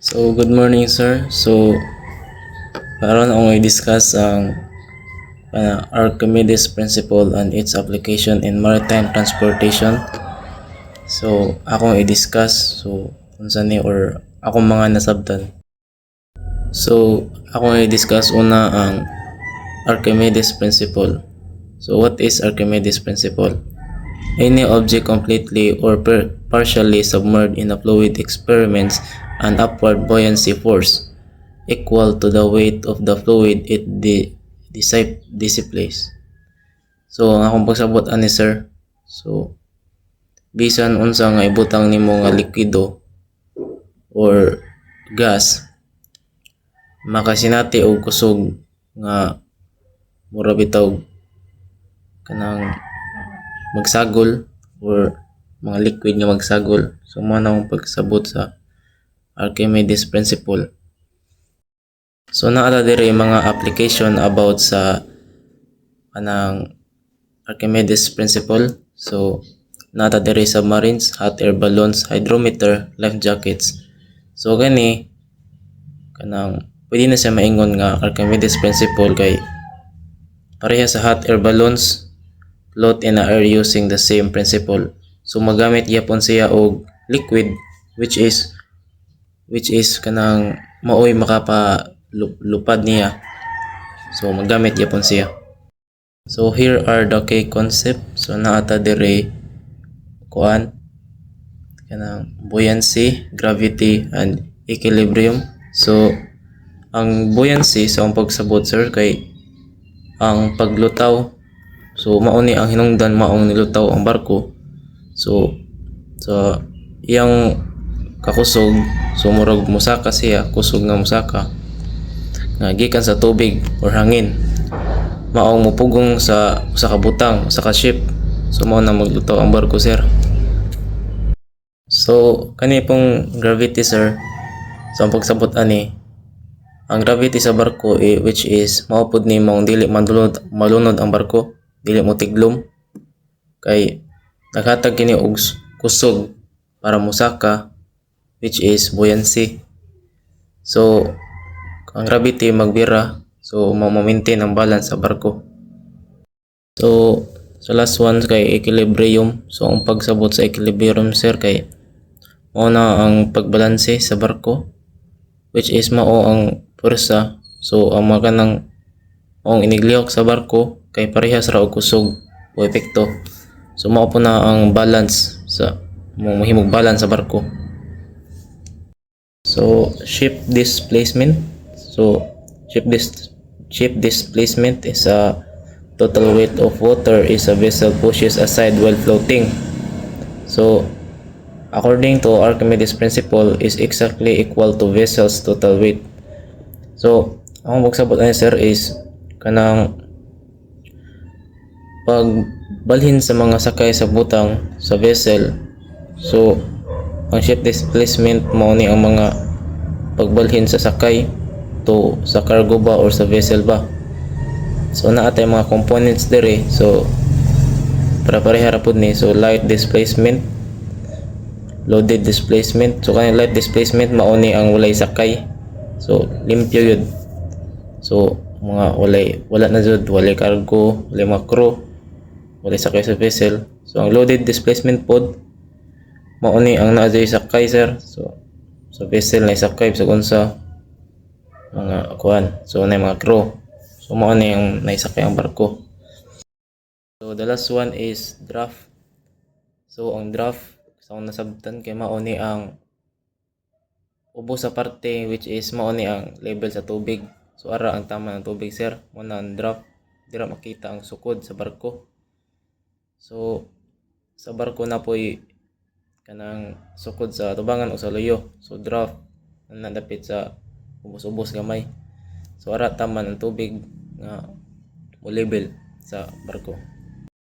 So, good morning, sir. So, karon akong i-discuss ang Archimedes principle and its application in maritime transportation. So, akong i-discuss. So, unsa ni or akong mga nasabtan. So, akong i-discuss una ang Archimedes principle. So, what is Archimedes principle? Any object completely or partially submerged in a fluid experiments an upward buoyancy force equal to the weight of the fluid it displaces. So ang akong pagsabot ani sir, so bisan unsa nga ibutang nimo nga likido or gas, makasinati og kusog nga mura bitaw kanang magsagol or mga liquid nga magsagol. So mo na akong pagsabot sa Archimedes principle. So naala diri mga application about sa kanang Archimedes principle. So nata diri submarines, hot air balloons, hydrometer, life jackets. So gani kanang pwede na siya maingon nga Archimedes principle kay pareha sa hot air balloons float in the air using the same principle. So magamit gyapon siya og liquid which is kanang maoy makapalupad niya. So magamit gyapon siya. So here are the key concept. So naata dire kuan kanang buoyancy, gravity and equilibrium. So ang buoyancy sa ang pagsabot sir kay ang paglutaw. So mao ni ang hinungdan maong nilutaw ang barko. So sa iyang kakusog, so murag musaka siya, kusog nga musaka nga gikan sa tubig or hangin. Maong mupugong sa usa ka butang, usa ka ship. So mao na maglutaw ang barko sir. So kani pong gravity sir, so ang pagsabot ani ang gravity sa barko which is mao pud ni mong dili malunod ang barko, dili mo tiglom kay naghatag kini og kusog para musaka which is buoyancy. So ang gravity magbira, so ma-maintain ang balance sa barko. So sa last one kay equilibrium. So ang pagsabot sa equilibrium sir kay mao na ang pagbalanse sa barko which is mao ang pwersa. So ang makanang ang iniglihok sa barko kay parehas ra og kusog o epekto. So mao po na ang balance sa mahimong balance sa barko. So ship displacement. So ship displacement is a total weight of water is a vessel pushes aside while floating. So according to Archimedes principle is exactly equal to vessel's total weight. So ang magsabot ani sir is kanang pagbalhin sa mga sakay sa butang sa vessel. So ang ship displacement mao ni ang mga pagbalhin sa sakay to sa cargo ba or sa vessel ba. So naa tay mga components dire. So para pareha ra pud ni. So light displacement, loaded displacement. So kanang light displacement mao ni ang walay sakay. So limpyo yun. So mga wala na jud, walay cargo, walay mga crew, walay sakay sa vessel. So ang loaded displacement pod mao ni ang naa jud sakay sir. So sa vessel na sakay sa unsa mga kuan. So na mga crew. So mao ni ang naisakay ang barko. So the last one is draft. So ang draft sa akong nasabtan kay mao ni ang ubos sa parte which is mao ni ang level sa tubig. So ara ang tama ng tubig sir, mao na ang draft. Dira makita ang sukod sa barko. So sa barko na po'y kanang sukod sa tubangan o sa luyo. So draft ang nadapit sa ubos-ubos gamay. So ara tama ng tubig nga mo level sa barko.